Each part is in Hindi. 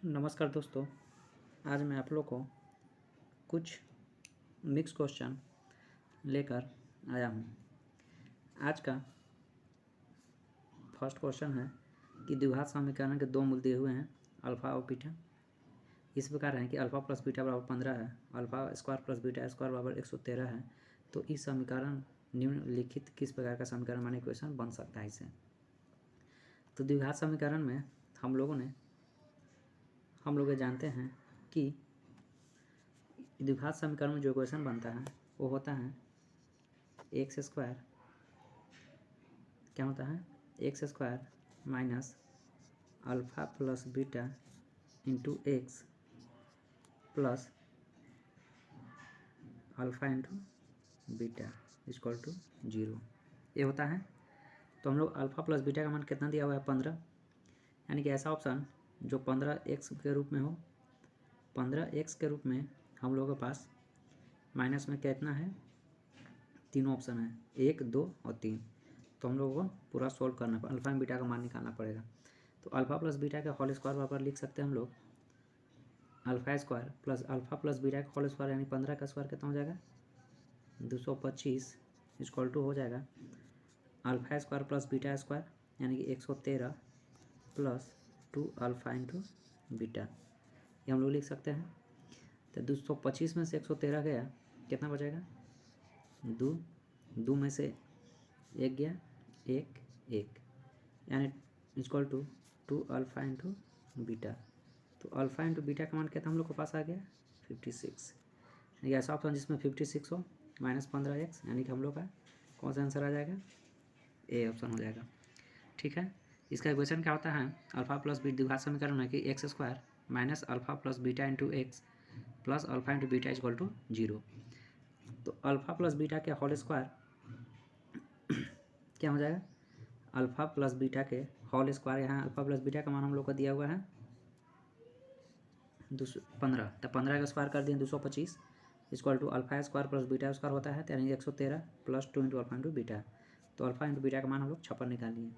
नमस्कार दोस्तों, आज मैं आप लोग को कुछ मिक्स क्वेश्चन लेकर आया हूँ। आज का फर्स्ट क्वेश्चन है कि द्विघात समीकरण के दो मूल दिए हुए हैं अल्फ़ा और बीटा। इस प्रकार है कि अल्फ़ा प्लस बीटा बराबर 15 है, alpha square plus beta square बराबर 113 है। तो इस समीकरण निम्नलिखित किस प्रकार का समीकरण माने इक्वेशन बन सकता है इसे। तो द्विघात समीकरण में हम लोग जानते हैं कि द्विघात समीकरण में जो इक्वेशन बनता है वो होता है एक्स स्क्वायर, क्या होता है X square minus alpha plus beta into X plus alpha into beta equal to 0, ये होता है। तो हम लोग अल्फ़ा प्लस बीटा का मान कितना दिया हुआ है 15, यानी कि ऐसा ऑप्शन जो 15x के रूप में हो। 15x के रूप में हम लोगों के पास माइनस में कितना है, तीनों ऑप्शन है 1, 2 और 3। तो हम लोगों को पूरा सोल्व करना पड़ेगा, अल्फ़ा एंड बीटा का मान निकालना पड़ेगा। तो अल्फ़ा प्लस बीटा का होल स्क्वायर बराबर लिख सकते हैं हम लोग alpha square plus alpha plus beta का होल स्क्वायर, यानी 15 का स्क्वायर कितना हो जाएगा 225 इक्वल टू हो जाएगा alpha square plus beta square, यानी कि 113 प्लस 2 अल्फ़ा इंटू बीटा, ये हम लोग लिख सकते हैं। तो 225 में से 113 गया, कितना बचेगा 2 में से 1 गया 1, यानी equal to 2 alpha into beta. तो अल्फ़ा इंटू बीटा का मान कितना हम लोग के पास आ गया 56, यानी ऐसा ऑप्शन जिसमें 56 हो माइनस 15x, यानी कि हम लोग का कौन सा आंसर आ जाएगा, ए ऑप्शन हो जाएगा। ठीक है, इसका इक्वेशन क्या होता है अल्फ़ा प्लस बीटा द्विघात समीकरण है कि X square minus alpha plus beta into X plus alpha into beta equal to 0। तो अल्फ़ा प्लस बीटा के होल स्क्वायर क्या हो जाएगा, अल्फ़ा प्लस बीटा के होल स्क्वायर, यहाँ अल्फ़ा प्लस बीटा का मान हम लोग को दिया हुआ है 15, तो 15 का स्क्वायर कर दिए 225 equal to alpha square plus beta square होता है, यानी 113 plus 2 into alpha into beta. तो अल्फ़ा इंटू बीटा का मान हम लोग 56 निकाल लिए।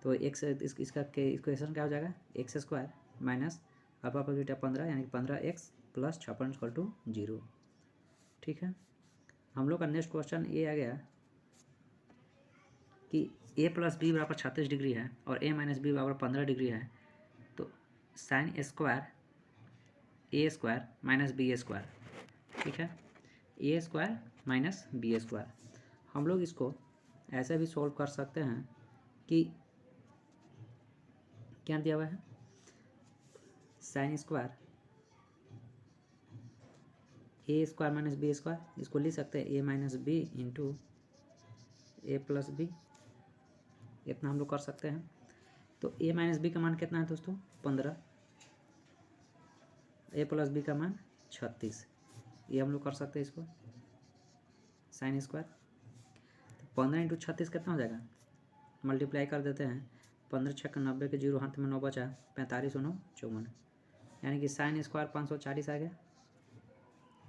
तो एक्स इसका इक्वेशन क्या हो जाएगा x square minus alpha plus beta 15, यानी कि 15x प्लस 56 इक्वल टू 0। ठीक है, हम लोग का नेक्स्ट क्वेश्चन ये आ गया कि a प्लस बी बराबर 36 डिग्री है और a माइनस बी बराबर 15 डिग्री है। तो साइन स्क्वायर ए स्क्वायर माइनस बी स्क्वायर, ठीक है, ए स्क्वायर माइनस बी स्क्वायर। हम लोग इसको ऐसे भी सॉल्व कर सकते हैं कि क्या दिया हुआ है साइन स्क्वायर ए स्क्वायर माइनस बी स्क्वायर, इसको लिख सकते हैं ए माइनस बी इंटू ए प्लस बी, इतना हम लोग कर सकते हैं। तो ए माइनस बी का मान कितना है दोस्तों 15, ए प्लस बी का मान 36, ये हम लोग कर सकते हैं इसको साइन स्क्वायर। तो 15 इंटू 36 कितना हो जाएगा, मल्टीप्लाई कर देते हैं 15 छक्का 90 के 0 हाथ में 9 बचा 45 9 54, यानी कि साइन स्क्वायर 540 आ गया।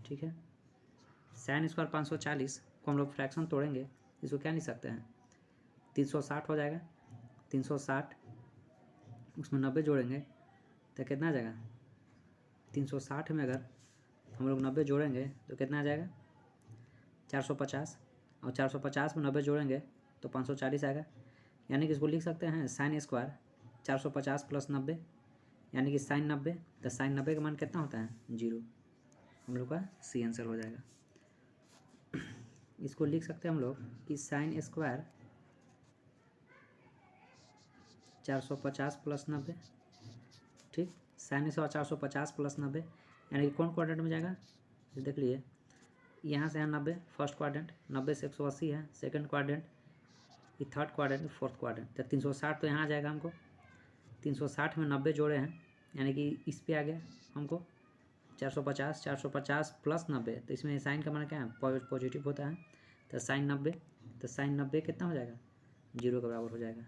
ठीक है, साइन स्क्वायर 540 को हम लोग फ्रैक्शन तोड़ेंगे, इसको क्या लिख सकते हैं 360 हो जाएगा। 360 उसमें 90 जोड़ेंगे तो कितना आ जाएगा 360 में अगर हम लोग 90 जोड़ेंगे तो कितना आ जाएगा 450, और 450 में 90 जोड़ेंगे तो 540 आएगा, यानी कि इसको लिख सकते हैं साइन स्क्वायर 450 प्लस 90, यानी कि साइन 90। तो साइन 90 का मान कितना होता है 0, हम लोग का सी आंसर हो जाएगा। इसको लिख सकते हैं हम लोग कि साइन स्क्वायर 450 प्लस 90, ठीक, साइन स्क्वायर 450 प्लस 90, यानी कि कौन क्वाड्रेंट में जाएगा देख लिए, यहाँ से है 90 फर्स्ट क्वाड्रेंट, 90 से 180 है सेकंड क्वाड्रेंट, ये थर्ड क्वाड्रेंट फोर्थ क्वाड्रेंट। तो 360 तो यहाँ आ जाएगा हमको, 360 में 90 जोड़े हैं, यानी कि इस पे आ गया हमको 450 प्लस 90, तो इसमें साइन का मान क्या है पॉजिटिव होता है। तो साइन 90, तो साइन 90 कितना हो जाएगा 0 के बराबर हो जाएगा।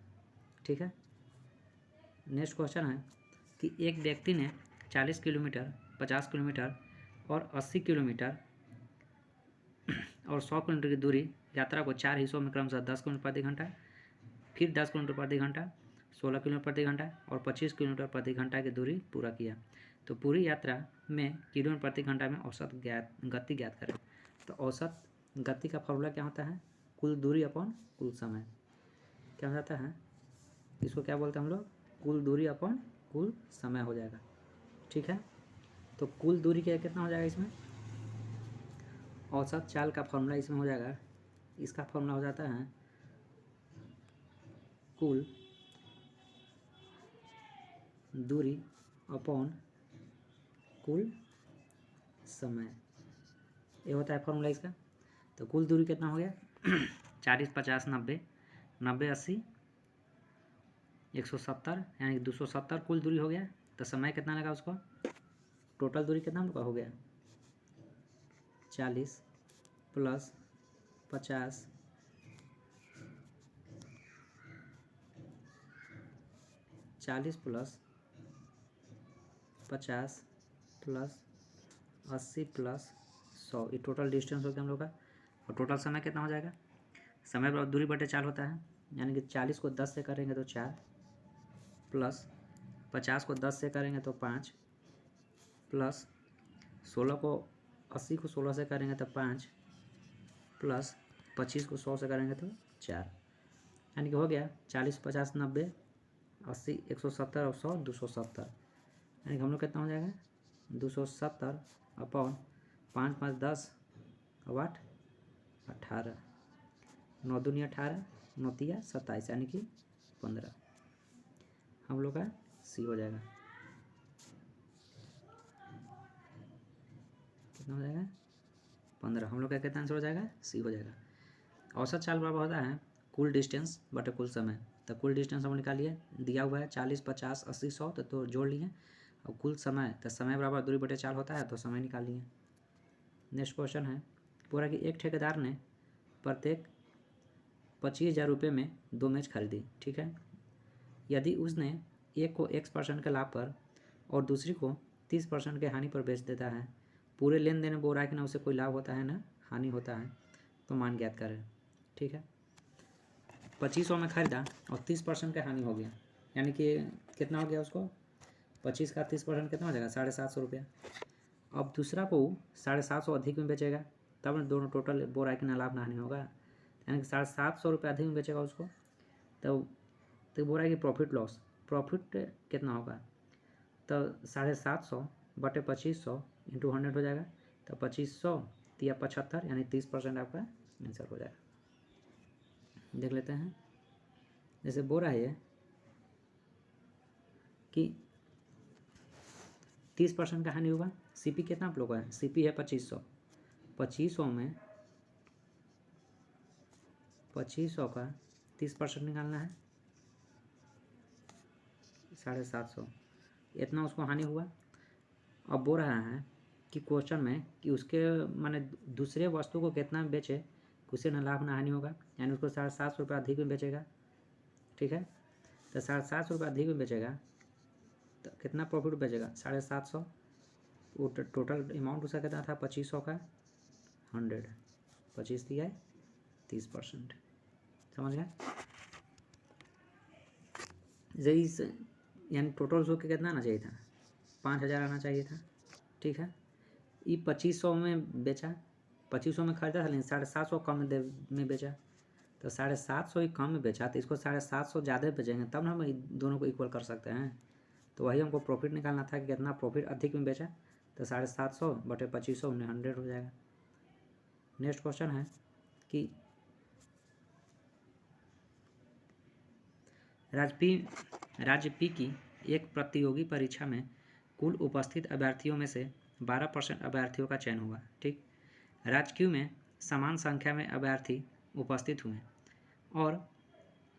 ठीक है, नेक्स्ट क्वेश्चन है कि एक व्यक्ति ने 40 किलोमीटर 50 किलोमीटर और 80 किलोमीटर और 100 किलोमीटर की दूरी यात्रा को 4 हिस्सों में क्रमशः 10 किलोमीटर प्रति घंटा, फिर 10 किलोमीटर प्रति घंटा 16 किलोमीटर प्रति घंटा और 25 किलोमीटर प्रति घंटा की दूरी पूरा किया। तो पूरी यात्रा में किलोमीटर प्रति घंटा में औसत गति ज्ञात करें। तो औसत गति का फॉर्मूला क्या होता है? कुल दूरी अपॉन कुल समय। क्या हो जाता है? इसको क्या बोलते हैं हम लोग? कुल दूरी अपॉन कुल समय हो जाएगा। ठीक है, तो कुल दूरी क्या कितना हो जाएगा इसमें? औसत चाल का फॉर्मूला इसमें हो जाएगा, इसका फॉर्मूला हो जाता है कुल दूरी अपॉन कुल समय, ये होता है फॉर्मूला इसका। तो कुल दूरी कितना हो गया? 40, 50, 90, 90, 80, 170 यानी 270 कुल दूरी हो गया। तो समय कितना लगा उसको? टोटल दूरी कितना हम लोग का हो गया? 40 प्लस 50 40 प्लस 50 प्लस 80 प्लस 100, ये टोटल डिस्टेंस हो गया हम लोग का। और टोटल समय कितना हो जाएगा? समय बराबर दूरी बटे चाल होता है, यानी कि 40 को 10 से करेंगे तो 4, प्लस 50 को 10 से करेंगे तो 5, प्लस 16 को 80 को 16 से करेंगे तो 5, प्लस 25 को 100 से करेंगे तो 4, यानी कि हो गया 40, 50, 90, 80, 170 और 100, 270, यानी कि हम लोग कितना हो जाएगा? 270 अपॉन 5, 5, 10 और 8, 18, 9 दूनी 18, 9 तिया 27, यानी कि 15, हम लोग का सी हो जाएगा। कितना हो जाएगा? 15, हम लोग का कितना आंसर हो जाएगा? सी हो जाएगा। औसत चाल बराबर होता है कुल डिस्टेंस बटे कुल समय। तो कुल डिस्टेंस हम निकालिए, दिया हुआ है 40, 50, 80, 100, तो जोड़ लिए। और कुल समय, तो समय बराबर दूरी बटे चाल होता है, तो समय निकाल लिए। नेक्स्ट क्वेश्चन है पूरा कि एक ठेकेदार ने प्रत्येक 25,000 रुपये में 2 मैच खरीदी। ठीक है, यदि उसने एक को X% के लाभ पर और दूसरी को 30% के हानि पर बेच देता है, पूरे लेन देन में बोल रहा है कि ना उसे कोई लाभ होता है ना हानि होता है, तो मान ज्ञात करें। ठीक है, 2500 में खरीदा और 30% का हानि हो गया, यानी कि कितना हो गया उसको? 25 का 30% कितना हो जाएगा? 750 रुपया। अब दूसरा को 750 अधिक में बेचेगा, तब ना दोनों टोटल बोल रहा है कि ना लाभ ना हानि होगा, यानी कि 750 रुपये अधिक में बेचेगा उसको, तो बोल रहा है कि प्रॉफिट लॉस, प्रॉफिट कितना होगा? तो 750 बटे 2500 इंटू 100 हो जाएगा। तो 2500 या 75, यानी 30% आपका आंसर हो जाएगा। देख लेते हैं, जैसे बोल रहा है ये कि 30% का हानि होगा। सीपी कितना आप लोग का है? सीपी है 2500, 2500 में 2500 का 30% निकालना है, 750, इतना उसको हानि हुआ। अब बोल रहा है कि क्वेश्चन में कि उसके माने दूसरे वस्तु को कितना बेचे, उसे ना लाभ ना हानि होगा, यानी उसको 750 रुपये अधिक में बेचेगा। ठीक है, तो 750 रुपये अधिक में बेचेगा तो कितना प्रॉफिट बेचेगा? 750, वो टोटल अमाउंट उसका कितना था? 2500 का 100, 25 दिया है 30%, समझ गए? इस यानी टोटल उसको कितना आना चाहिए था? 5000 आना चाहिए था। ठीक है, ये 2500 में बेचा, 2500 में खरीदा था, लेकिन 750 कम में बेचा, तो 750 ही कम में बेचा, तो इसको 750 ज़्यादा बेचेंगे तब ना हम दोनों को इक्वल कर सकते हैं। तो वही हमको प्रॉफिट निकालना था कि कितना प्रॉफिट अधिक में बेचा, तो 750 बटे 2500 उन्हें 100 हो जाएगा। नेक्स्ट क्वेश्चन है कि राज्य पी की एक प्रतियोगी परीक्षा में कुल उपस्थित अभ्यर्थियों में से 12% अभ्यर्थियों का चयन हुआ। ठीक, राज्य क्यू में समान संख्या में अभ्यर्थी उपस्थित हुए और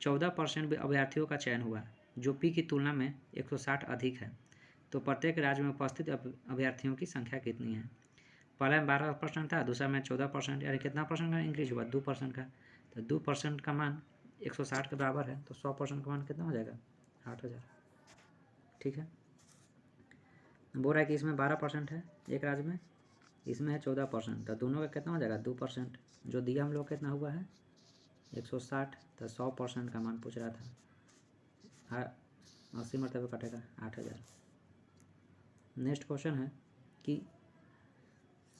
14% अभ्यर्थियों का चयन हुआ, जो पी की तुलना में 160 अधिक है। तो प्रत्येक राज्य में उपस्थित अभ्यर्थियों की संख्या कितनी है? पहले में 12% था, दूसरा में 14%, यानी कितना परसेंट का इंक्रीज हुआ? 2% का। तो 2% का मान 160 के बराबर है, तो 100% का मान कितना हो जाएगा? 8000। ठीक है, बोल रहा है कि इसमें 12% है एक राज्य में, इसमें है 14%, तो दोनों का कितना हो जाएगा? 2%। जो दिया हम लोग कितना हुआ है? 160, तो 100% का मान पूछ रहा था। 80 मरतबे कटेगा 8000। नेक्स्ट क्वेश्चन है कि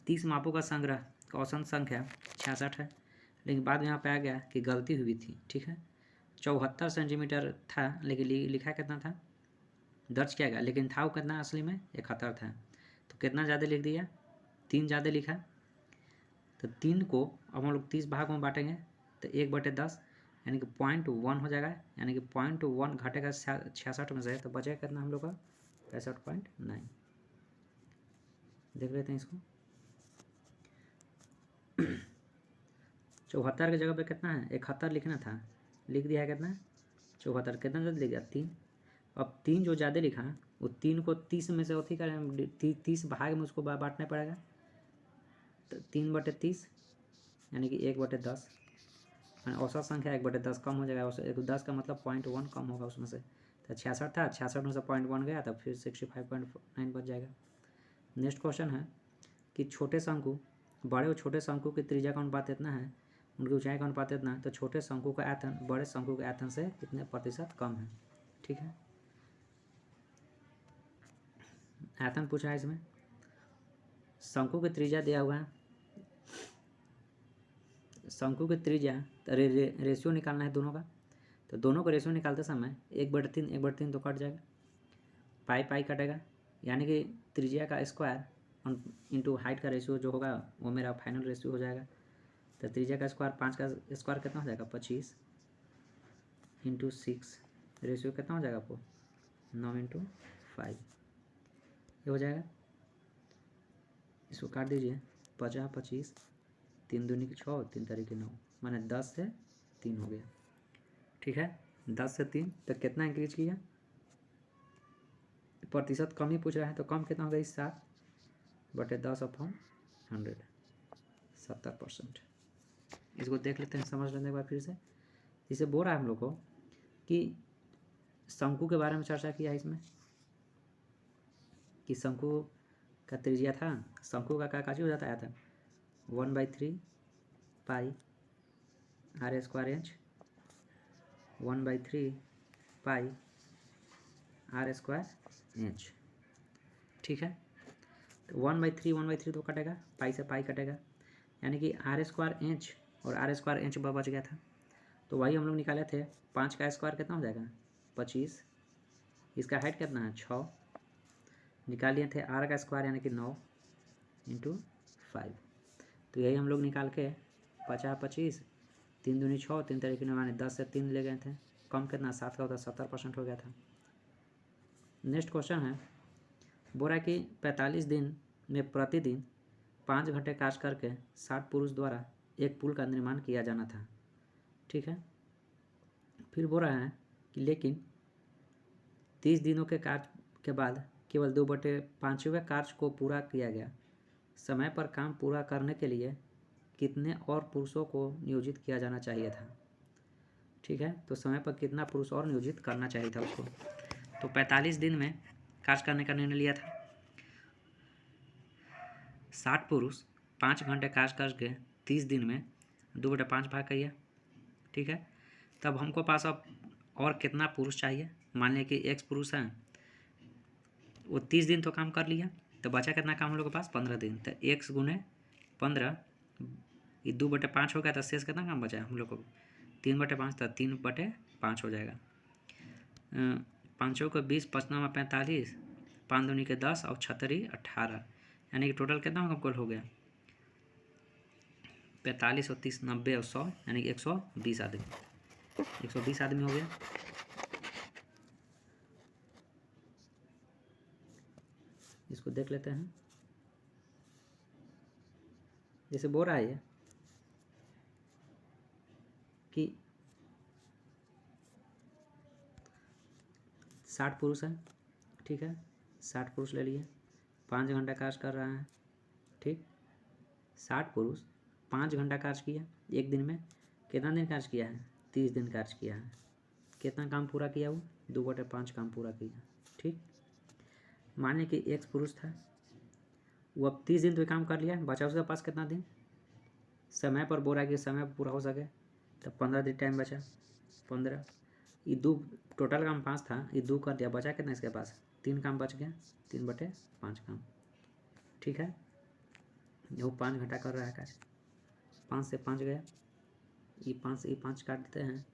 30 मापों का संग्रह का औसत संख्या 66 है, लेकिन बाद में यहाँ पे आ गया कि गलती हुई थी। ठीक है, 74 सेंटीमीटर था, लेकिन लिखा कितना था, दर्ज किया गया, लेकिन था वो कितना असली में 71 था। तो कितना ज़्यादा लिख दिया, 3 ज़्यादा लिखा। तो 3 को अब हम लोग 30 भागों में बांटेंगे तो 1/10 यानी कि 0.1 हो जाएगा, यानी कि 0.1 घटेगा 66 में से, तो बचेगा कितना हम लोग का 65.9। देख लेते हैं इसको। 74 की जगह पे कितना है, 71 लिखना था, लिख दिया है कितना 74। कितना ज़्यादा लिख दिया 3। अब 3 जो ज़्यादा लिखा वो 3 को 30 में से अथी करें, 30 भाग में उसको बांटना पड़ेगा। तो 3/30 यानी कि 1/10, औसत संख्या 1/10 कम हो जाएगा। 10 का मतलब 0.1 कम होगा उसमें से। तो 66 था, 66 में से 0.1 गया, तब फिर 65.9 बच जाएगा। नेक्स्ट क्वेश्चन है कि छोटे शंकु बड़े और छोटे शंकु की त्रिज्या का अनुपात इतना है, उनकी ऊंचाई का अनुपात इतना है, तो छोटे शंकु का आयतन बड़े शंकु के आयतन से कितने प्रतिशत कम है। ठीक है, आयतन पूछा है इसमें। शंकु की त्रिज्या दिया हुआ है, शंकु की त्रिज्या रेशियो निकालना है दोनों का। तो दोनों का रेशियो निकालते समय 1/3 1/3 तो कट जाएगा, पाई पाई कटेगा, यानी कि त्रिज्या का स्क्वायर इंटू हाइट का रेशियो जो होगा वो मेरा फाइनल रेशियो हो जाएगा। तो त्रिज्या का स्क्वायर 5 का स्क्वायर कितना हो जाएगा 25 इंटू 6, रेशियो कितना हो जाएगा आपको 9 इंटू 5, ये हो जाएगा। इसको काट दीजिए, 50 25, 3 दूनी की 6, 3 तारीख 9, माने 10 से 3 हो गया। ठीक है, 10 से 3 तो कितना इंक्रीज किया, प्रतिशत कम ही पूछ रहा है, तो कम कितना होगा इस 7/10/100, 70%। इसको देख लेते हैं, समझ लेने के बाद फिर से। इसे बोल रहा है हम लोग को कि शंकु के बारे में चर्चा किया है इसमें कि शंकु का त्रिज्या था, शंकु का क्या हो जाता है था 1/3 पाई r²h, 1/3 पाई r²h। ठीक है, तो 1/3 तो कटेगा, पाई से पाई कटेगा, यानी कि r² और r² बच गया था। तो वही हम लोग निकाले थे, 5 का स्क्वायर कितना हो जाएगा 25, इसका हाइट कितना है 6, निकाल लिए थे r का स्क्वायर यानी कि 9 इंटू 5। तो यही हम लोग निकाल के 50 25, 3 दूनी 6, 3 तारीख 9, माने 10 से 3 ले गए थे, कम कितना 7 का होता 70% हो गया था। नेक्स्ट क्वेश्चन है, बोल रहा है कि 45 दिन में प्रतिदिन 5 घंटे कार्य करके 60 पुरुष द्वारा एक पुल का निर्माण किया जाना था। ठीक है, फिर बोल रहा है कि लेकिन 30 दिनों के कार्य के बाद केवल 2/5वें कार्य को पूरा किया गया। समय पर काम पूरा करने के लिए कितने और पुरुषों को नियोजित किया जाना चाहिए था। ठीक है, तो समय पर कितना पुरुष और नियोजित करना चाहिए था उसको। तो 45 दिन में कार्य करने का निर्णय लिया था, 60 पुरुष 5 घंटे कार्य करके 30 दिन में 2/5 भाग किया। ठीक है, तब हमको पास अब और कितना पुरुष चाहिए, मान लिया कि x पुरुष हैं, वो 30 दिन तो काम कर लिया, तो बचा कितना काम हम लोग के पास 15 दिन। तो x गुने 15, ये 2/5 हो गया, तो शेष कितना काम बचा हम लोग को 3/5, तो 3/5 हो जाएगा। 5 को 20, 5 9 45, 5 दूनी के 10 और 36 18, यानी कि टोटल कितना हमको हो गया 45 और 30 90 और 100, यानी कि 120 आदमी, 120 आदमी हो गया। इसको देख लेते हैं। जैसे बोल रहा है कि 60 पुरुष हैं, ठीक है, 60 पुरुष ले लिए, 5 घंटा कार्य कर रहा है। ठीक, 60 पुरुष 5 घंटा कार्य किया एक दिन में, कितना दिन कार्य किया है 30 दिन कार्य किया है, कितना काम पूरा किया वो 2/5 काम पूरा किया। ठीक, माने कि एक पुरुष था, वो अब 30 दिन तो काम कर लिया, बचा उसके पास कितना दिन, समय पर बोला कि समय पर पूरा हो सके, तो 15 दिन टाइम बचा, 15, ये टोटल काम 5 था, ये 2 कर दिया, बचा कितना इसके पास, 3 काम बच गया, 3/5 काम। ठीक है, वो 5 घंटा कर रहा है कार्य, 5 से 5 गया, ये 5 से ये 5 काट देते हैं,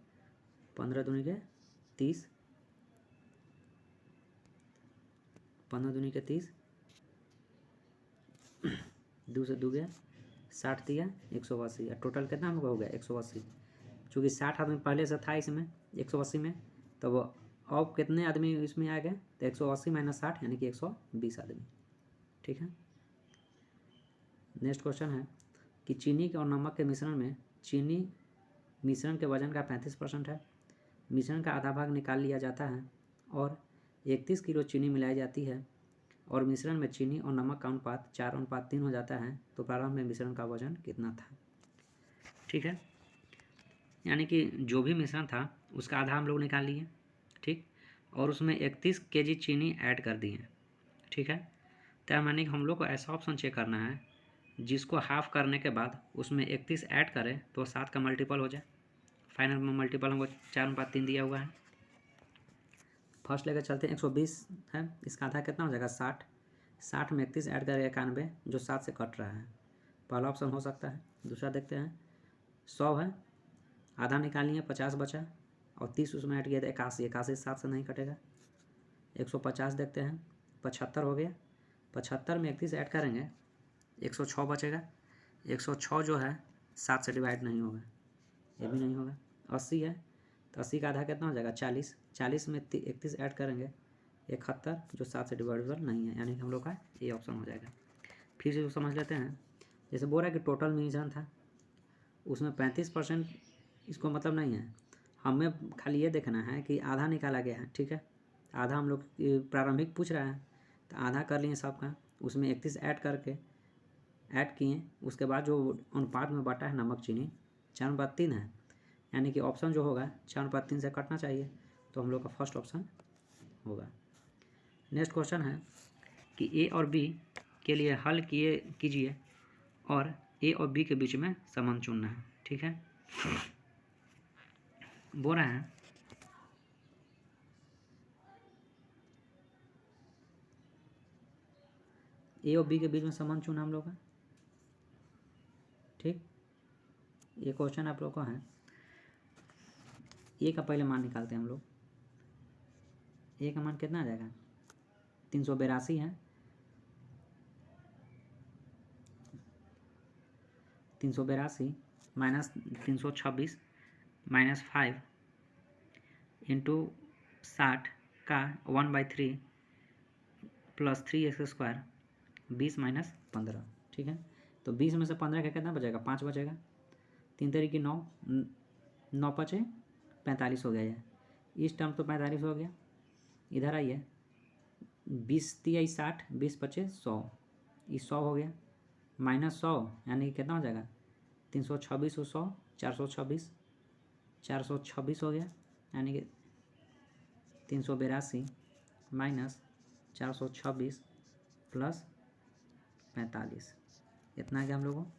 15 दूनी के 30, 15 दूनी के 30, 2 से 2 गया 60 दिया 180, टोटल कितना हमको हो गया 180। चूँकि 60 आदमी पहले से था इसमें 180 में, तो वो अब कितने आदमी इसमें आ गए, तो 180 - 60 यानी कि 120 आदमी। ठीक है, नेक्स्ट क्वेश्चन है कि चीनी और नमक के मिश्रण में चीनी मिश्रण के वजन का 35% है, मिश्रण का आधा भाग निकाल लिया जाता है और 31 किलो चीनी मिलाई जाती है और मिश्रण में चीनी और नमक का अनुपात 4:3 हो जाता है, तो प्रारंभ में मिश्रण का वजन कितना था। ठीक है, यानी कि जो भी मिश्रण था उसका आधा हम लोग निकाल लिए, ठीक, और उसमें 31 केजी चीनी ऐड कर दिए। ठीक है, तो यानी कि हम लोग को ऐसा ऑप्शन चेक करना है जिसको हाफ करने के बाद उसमें 31 ऐड करें तो 7 का मल्टीपल हो जाए। फाइनल में मल्टीपल हमको 4:3 दिया हुआ है। फर्स्ट लेकर चलते हैं, 120 है, इसका आधा कितना हो जाएगा 60, 60 में 31 ऐड करें 91, जो 7 से कट रहा है, पहला ऑप्शन हो सकता है। दूसरा देखते हैं, 100 है, आधा निकालिए 50 बचा और 30 उसमें ऐड किया था 81, 81 7 से नहीं कटेगा। 150 देखते हैं, 75 हो गया, 75 में 31 ऐड करेंगे 106 बचेगा, 106 जो है 7 से डिवाइड नहीं होगा, ये भी नहीं होगा। 80 है, तो 80 का आधा कितना हो जाएगा 40, 40 में 31 ऐड करेंगे 71, जो 7 से डिवाइडेबल नहीं है, यानी कि हम लोग का ये ऑप्शन हो जाएगा। फिर से समझ लेते हैं, जैसे बोल रहा है कि टोटल मिश्रण था उसमें 35% इसको मतलब नहीं है, हमें खाली ये देखना है कि आधा निकाला गया है। ठीक है, आधा हम लोग प्रारंभिक पूछ रहा है, तो आधा कर लिए सबका, उसमें 31 ऐड करके ऐड किए, उसके बाद जो अनुपात में बटा है नमक चीनी 4/3 है, यानी कि ऑप्शन जो होगा 4/3 से कटना चाहिए, तो हम लोग का फर्स्ट ऑप्शन होगा। नेक्स्ट क्वेश्चन है कि ए और बी के लिए हल कीजिए और ए और बी के बीच में संबंध चुनना है। ठीक है, बोल रहा है ए और बी के बीच में संबंध चुना हम लोग का। ठीक, ये क्वेश्चन आप लोग को है, ए का पहले मान निकालते हैं हम लोग। ए का मान कितना आ जाएगा 382 है, 382 माइनस 326 माइनस 5 इंटू 60 का 1/3 प्लस 3x² 20 माइनस 15। ठीक है, तो 20 में से 15 का कितना बचेगा 5 बचेगा, 3 तरीके 9, 9 बचे 45 हो गया है, इस टर्म तो 45 हो गया। इधर आइए, 20 तिया 60, 20 बचे 100, ये 100 हो गया, माइनस 100 यानी कि कितना हो जाएगा 326 और 100 426, 426 हो गया, यानी कि 382 माइनस 426 प्लस 45, इतना आ गया हम लोगों को।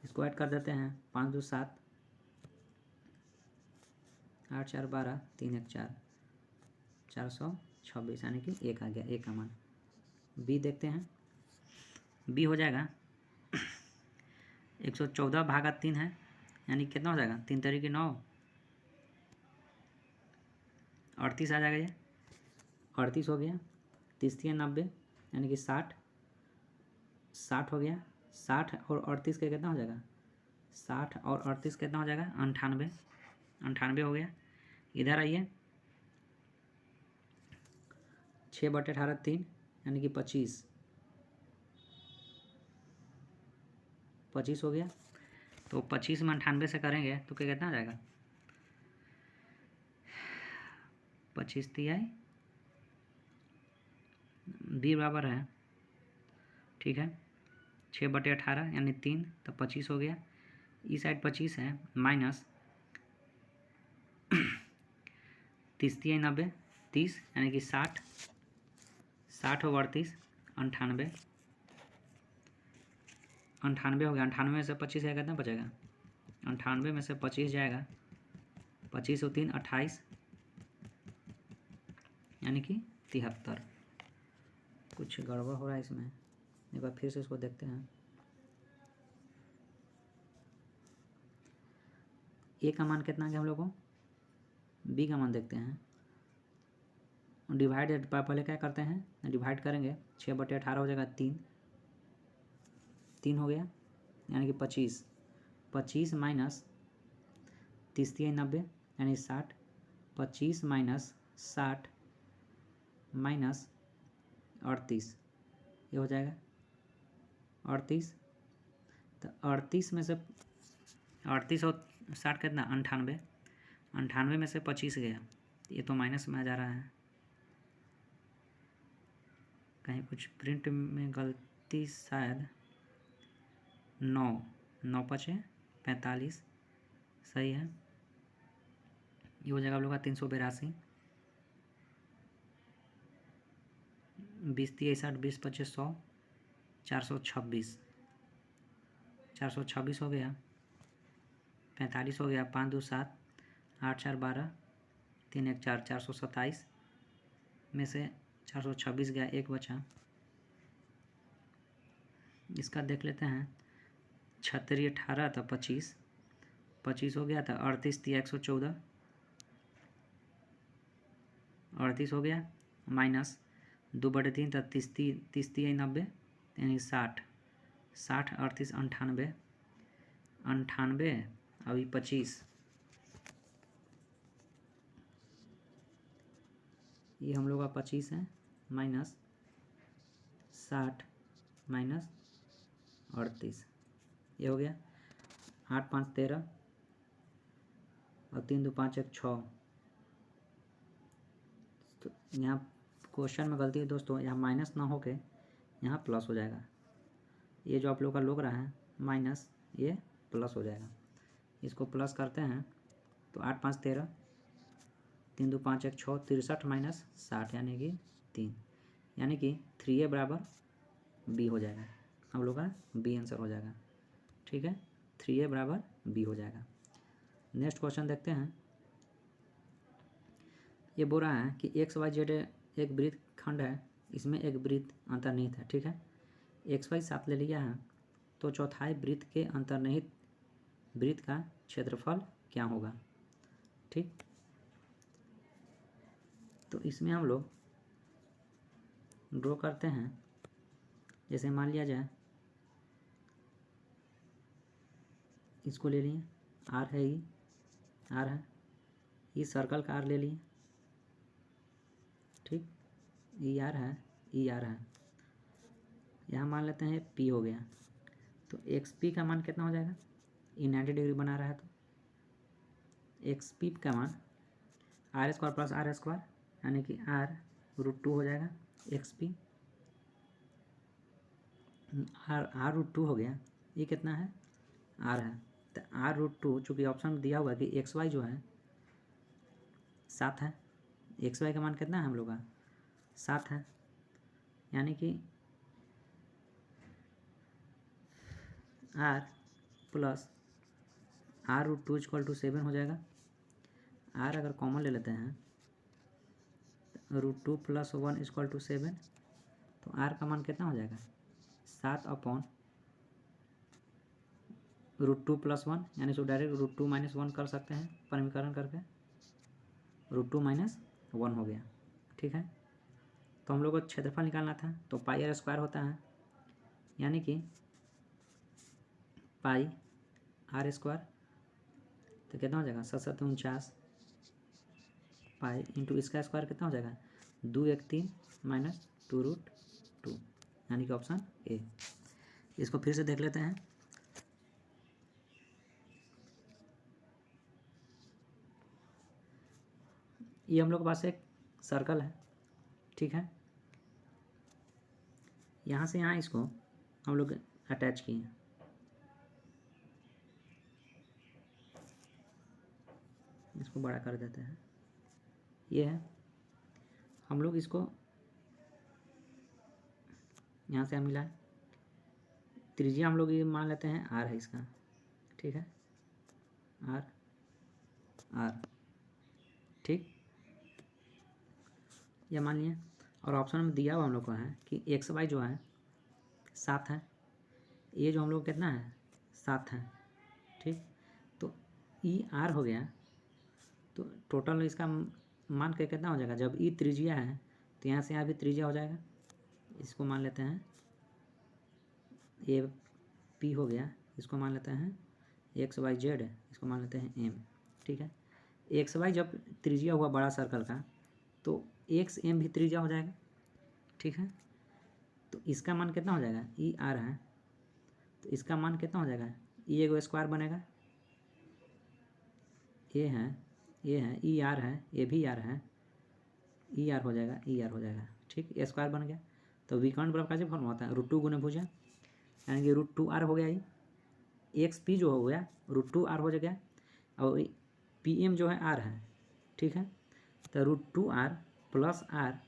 इसको ऐड कर देते हैं, 5 2 7, 8 4 12, 3 1 4, 426, यानी कि 1 आ गया, 1 का मान। बी देखते हैं, बी हो जाएगा 114/3 है, यानी कितना हो जाएगा 3 तरीके 9, 38 आ जाएगा, ये 38 हो गया, 30 3 90, यानी कि 60, 60 हो गया, 60 और 38 का कितना हो जाएगा 60 और 38 कितना हो जाएगा 98, 98 हो गया। इधर आइए, 6/18 3, यानी कि 25, 25 हो गया, तो 25 में 98 से करेंगे तो क्या कितना आ जाएगा 25 तिहाई, बी बराबर है, ठीक है 6/18 यानी 3, तो 25 हो गया, इस साइड 25 है, माइनस 30 तिहाई 90, 30 यानी कि 60, 60 और 38 98, 98 हो गया, 98 में से 25 जाएगा कितना बचेगा 98 में से 25 जाएगा, 25 और 3 28, यानी कि 73। कुछ गड़बड़ हो रहा है इसमें, एक बार फिर से इसको देखते हैं। ए का मान कितना है हम लोग को, बी का मान देखते हैं। डिवाइड पहले क्या करते हैं, डिवाइड करेंगे, 6/18 हो जाएगा, 3 हो गया, यानी कि 25। 25 माइनस 30×90 यानी 60। 25 माइनस 60 माइनस 38, ये हो जाएगा 38। तो 38 में से 38 और 60 कितना, 98। 98 में से 25 गया, ये तो माइनस में आ जा रहा है, कहीं कुछ प्रिंट में गलती शायद। 9 5 45, सही है, ये हो जाएगा आप लोग का 382। 20 3 60 20 25 100, 426। 426 हो गया, 45 हो गया, 5 2 7, 8 4 12, 3 1 4, 427 में से 426 गया, एक बचा। इसका देख लेते हैं, 36 18 था, 25 25 हो गया था, 38 3 114, 38 हो गया, माइनस 2/3 था, 30 30 90 यानी 60। 60 38 98, 98 अभी 25, ये हम लोग का 25 है, माइनस 60 माइनस 38, ये हो गया। 8 5 13 और 3 2 5 1 6। तो यहाँ क्वेश्चन में गलती है दोस्तों, यहाँ माइनस ना होके यहाँ प्लस हो जाएगा। ये जो आप लोग का लोग रहा है माइनस, ये प्लस हो जाएगा। इसको प्लस करते हैं तो 8 5 13, 3 2 5 1 6, 63 माइनस 60 यानी कि 3, यानी कि 3A बराबर बी हो जाएगा। हम लोग का बी आंसर हो जाएगा, ठीक है, 3A बराबर बी हो जाएगा। नेक्स्ट क्वेश्चन देखते हैं। ये बोल रहा है कि XYZ एक वृत्त खंड है, इसमें एक वृत्त अंतर्निहित है, ठीक है। XY 7 ले लिया है, तो चौथाई वृत्त के अंतर्निहित वृत्त का क्षेत्रफल क्या होगा, ठीक। तो इसमें हम लोग ड्रॉ करते हैं, जैसे मान लिया जाए इसको ले लिए, आर है, ये आर है, इस सर्कल का आर ले लिए, ठीक, ई आर है, ई आर है, यहाँ मान लेते हैं पी हो गया। तो एक्स पी का मान कितना हो जाएगा, ई 90 डिग्री बना रहा है, तो एक्स पी का मान R square plus R square यानी कि R√2 हो जाएगा। एक्स पी R√2 हो गया, ये कितना है, आर है, तो R√2 चूँकि ऑप्शन में दिया हुआ कि एक्स वाई जो है 7 है, एक्स वाई का मान कितना है हम लोग का 7 है, यानी कि R प्लस R√2 = 7 हो जाएगा। R अगर कॉमन ले लेते हैं, √2 + 1 = 7, तो R का मान कितना हो जाएगा 7/√2 + 1, यानी इसको डायरेक्ट √2 - 1 कर सकते हैं परिमीकरण करके, √2 - 1 हो गया, ठीक है। तो हम लोग को क्षेत्रफल निकालना था, तो πr² होता है, यानी कि πr², तो कितना हो जाएगा 7 7 49, पाई इंटू इसका स्क्वायर कितना हो जाएगा 2 1 3 - 2√2, यानी कि ऑप्शन ए। इसको फिर से देख लेते हैं। ये हम लोग के पास एक सर्कल है, ठीक है, यहाँ से यहाँ इसको हम लोग अटैच किए हैं, इसको बड़ा कर देते हैं, ये है, हम लोग इसको यहाँ से मिला, त्रिज्या हम लोग ये मान लेते हैं आर है इसका, ठीक है, आर, ठीक। यह मान लिया। और ऑप्शन में दिया हुआ हम लोग को है कि एक्स वाई जो है 7 है, ये जो हम लोग कितना है 7 है, ठीक। तो ई आर हो गया, तो टोटल इसका मान के कितना हो जाएगा, जब ई त्रिज्या है तो यहाँ से यहाँ भी त्रिज्या हो जाएगा, इसको मान लेते हैं ए पी हो गया, इसको मान लेते हैं एक्स वाई जेड, इसको मान लेते हैं एम, ठीक है। एक्स वाई जब त्रिज्या हुआ बड़ा सर्कल का तो एक्स एम भी त्रिज्या हो जाएगा, ठीक है। तो इसका मान कितना हो जाएगा, ई आर है, तो इसका मान कितना हो जाएगा, ई एगो स्क्वायर बनेगा, ये है ई आर है, ये भी आर है, ई आर हो जाएगा, ई आर हो जाएगा, ठीक। ए स्क्वायर बन गया। तो विकर्ण बराबर कैसे फॉर्म होता है, √2 गुने भुजा, यानी कि √2 आर हो गया, ये एक्स पी जो हो गया √2 आर हो गया, और पी एम जो है आर है, ठीक है। तो √2 आर प्लस आर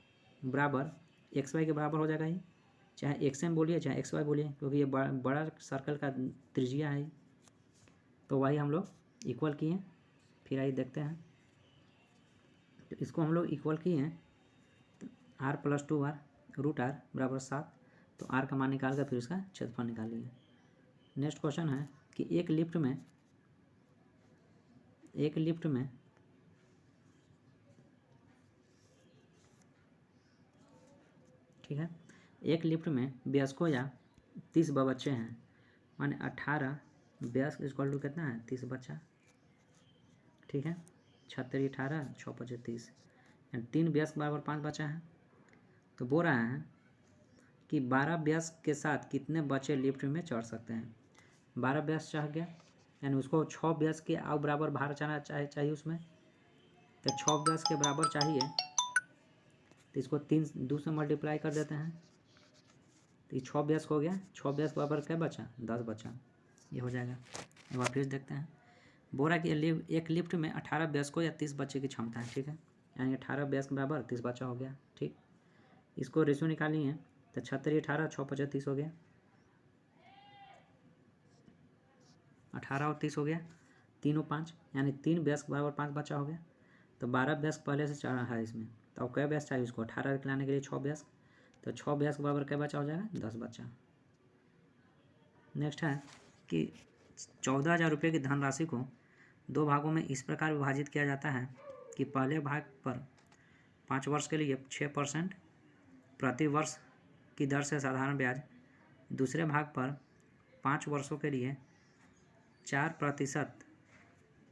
बराबर एक्स वाई के बराबर हो जाएगा, ये चाहे एक्स एम बोलिए चाहे एक्स वाई बोलिए, क्योंकि ये बड़ा सर्कल का त्रिज्या है। तो वही हम लोग इक्वल किए हैं, फिर आइए देखते हैं। तो इसको हम लोग इक्वल किए हैं, तो आर प्लस 2 आर √r बराबर 7, तो आर का मान निकाल कर फिर उसका क्षेत्रफल निकालिए। नेक्स्ट क्वेश्चन है कि एक लिफ्ट में ठीक है, एक लिफ्ट में वयस्कों या 30 बच्चे हैं, माने 18 वयस्क इक्वल टू कितना है 30 बच्चा, ठीक है। 36 18 6 5 30, 3 वयस्क बराबर 5 बच्चा है। तो बोल रहा है कि 12 वयस्क के साथ कितने बच्चे लिफ्ट में चढ़ सकते हैं। 12 वयस्क चढ़ गया, यानी उसको 6 वयस्क के और बराबर भार चढ़ना चाहिए उसमें, तो 6 वयस्क के बराबर चाहिए, तो इसको 2 से मल्टीप्लाई कर देते हैं, तो ये 6 वयस्क हो गया, 6 वयस्क बराबर क्या बचा 10 बचा, ये हो जाएगा। एक बार फिर देखते हैं, बोल रहा है कि एक लिफ्ट में 18 वयस्कों या 30 बच्चे की क्षमता है, ठीक है, यानी 18 वयस्क बराबर 30 बच्चा हो गया, ठीक। इसको रेशियो निकाली है, तो 36 18 6 5 30 हो गया, 18 और 30 हो गया, 3 और 5 यानी 3 वयस्क बराबर 5 बच्चा हो गया। तो 12 वयस्क पहले से चढ़ा है इसमें, तो अब क्या वयस्क चाहिए उसको 18 लाने के लिए 6 वयस्क, तो 6 वयस्क बराबर क्या बच्चा हो जाएगा 10 बच्चा। नेक्स्ट है कि 14,000 रुपये की धनराशि को 2 भागों में इस प्रकार विभाजित किया जाता है कि पहले भाग पर 5 वर्ष के लिए 6% प्रति वर्ष की दर से साधारण ब्याज, दूसरे भाग पर 5 वर्षों के लिए 4%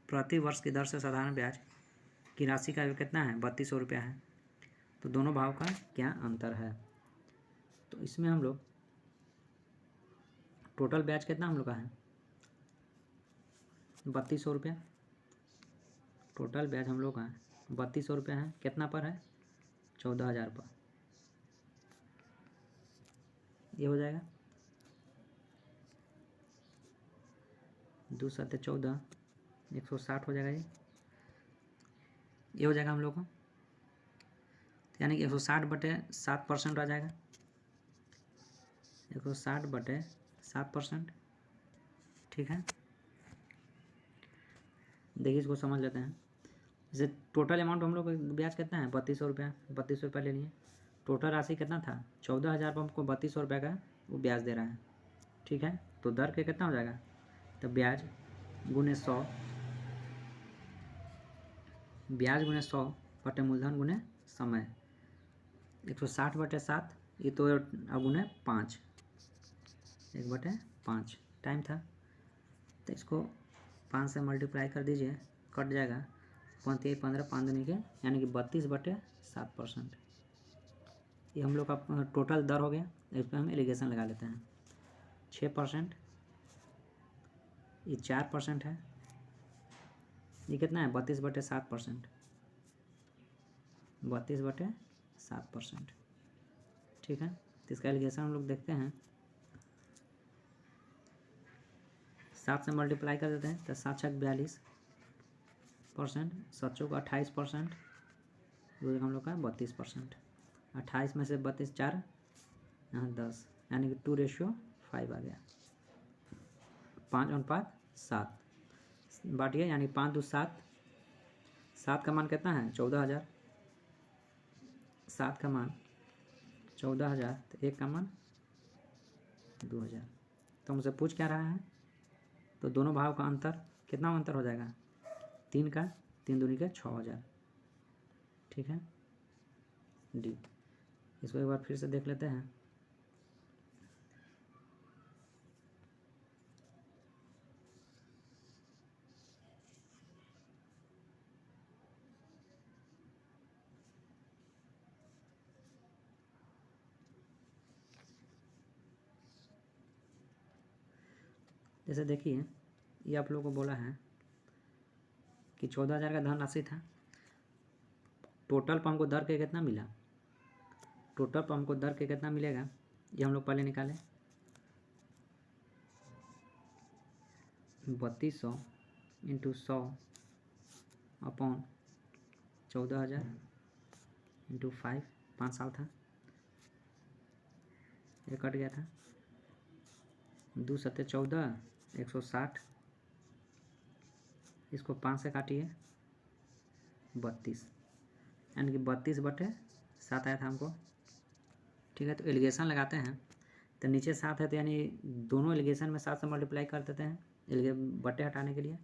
प्रति वर्ष की दर से साधारण ब्याज की राशि का कितना है 3200 रुपया है। तो दोनों भाव का क्या अंतर है, तो इसमें हम लोग टोटल ब्याज कितना हम लोग का है 3200 रुपया, टोटल ब्याज हम लोग का 3200 रुपया है, कितना पर है 14,000 पर, ये हो जाएगा 2 7 14 160 हो जाएगा, ये हो जाएगा हम लोग को, यानी कि 160/7% आ जाएगा, 160/7%, ठीक है। देखिए इसको समझ लेते हैं, जैसे टोटल अमाउंट हम लोग ब्याज कितना है 3200 रुपया, 3200 रुपया ले लिए, टोटल राशि कितना था 14,000 पर हमको 3200 रुपया का वो ब्याज दे रहा है, ठीक है। तो दर के कितना हो जाएगा, तो ब्याज गुने 100, ब्याज गुने 100 बटे मूलधन गुने समय, 160/7, ये तो गुने 5, 1/5 टाइम था, तो इसको 5 से मल्टीप्लाई कर दीजिए, कट जाएगा 5 15 5 दूनी के, यानी कि 32/7%, ये हम लोग का टोटल दर हो गया। इस पर हम एलिगेशन लगा लेते हैं, 6%, ये 4% है, ये कितना है 32/7%, 32/7%, ठीक है। तो इसका एलिगेशन हम लोग देखते हैं, 7 से मल्टीप्लाई कर देते हैं, तो 7 छक 42%, 7 चौक 28%, हम लोग का 32%, 28 में से 32 4 यहाँ 10, यानी कि 2:5 आ गया, 5:7 बांटिए, यानी 5 2 7, 7 का मान कितना है 14,000, 7 का मान 14,000, तो 1 का मान 2,000। तो मुझसे पूछ क्या रहा है, तो दोनों भाव का अंतर, कितना अंतर हो जाएगा, 3 का, 3 दूनी के 6,000। ठीक है, डी। इसको एक बार फिर से देख लेते हैं। जैसे देखिए, ये आप लोगों को बोला है कि 14,000 का धनराशि था, टोटल पर हमको दर के कितना मिला, टोटल पर हमको दर के कितना मिलेगा, ये हम लोग पहले निकालें। 3200 इंटू 100 अपॉन 14,000 इंटू 5, 5 साल था, ये कट गया था, 2 सत्ते 14, 160, इसको 5 से काटिए 32, यानी कि 32/7 आया था हमको। ठीक है, तो एलिगेशन लगाते हैं, तो नीचे 7 है, तो यानी दोनों एलिगेशन में 7 से मल्टीप्लाई कर देते हैं बट्टे हटाने के लिए।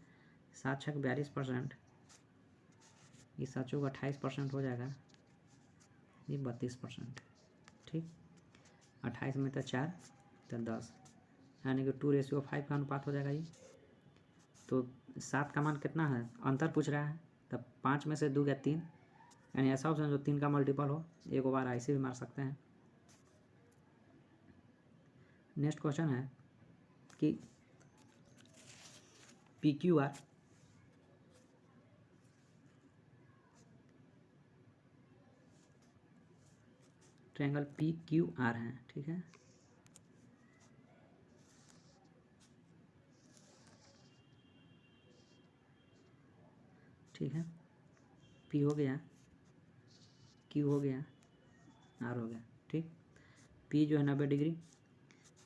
7 छक 42%, ये 7 चौक 28% हो जाएगा, ये 32%। ठीक, 28 में तो 4, तो 10, यानी कि 2:5 का अनुपात हो जाएगा ये। तो 7 का मान कितना है, अंतर पूछ रहा है, तब 5 में से 2 गया 3, यानी ऐसा ऑप्शन जो 3 का मल्टीपल हो, एक बार ऐसे भी मार सकते हैं। नेक्स्ट क्वेश्चन है कि PQR ट्रायंगल PQR है। ठीक है, ठीक है, P हो गया, Q हो गया, R हो गया। ठीक, P जो है 90 डिग्री,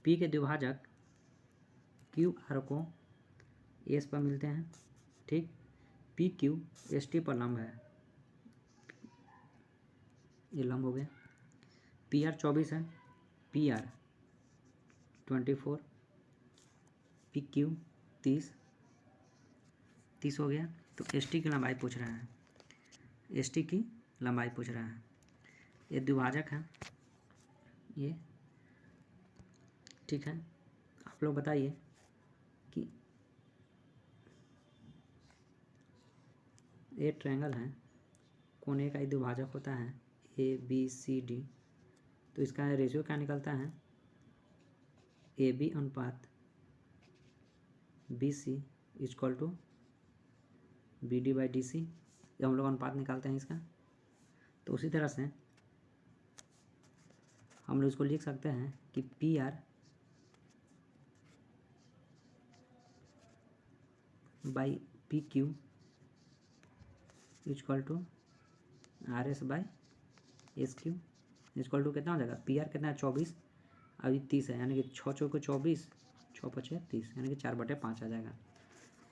P के द्विभाजक QR को S पर मिलते हैं। ठीक, PQ ST पर लंब है, ये लंब हो गया। PR 24 है, PR 24, PQ 30 हो गया। तो ST की लंबाई पूछ रहा है, ST की लंबाई पूछ रहा है। ये द्विभाजक है ये। ठीक है, आप लोग बताइए कि ये ट्रायंगल है, कोने का ही द्विभाजक होता है ABCD, तो इसका रेशियो क्या निकलता है, AB अनुपात BC इक्वल टू BD/DC, जब हम लोग अनुपात निकालते हैं इसका। तो उसी तरह से हम लोग इसको लिख सकते हैं कि PR by PQ equal to RS/SQ equal to कितना हो जाएगा, PR कितना है 24, अभी 30 है, यानी कि 6 चौके 24, 6 पचे 30, यानी कि 4/5 आ जाएगा।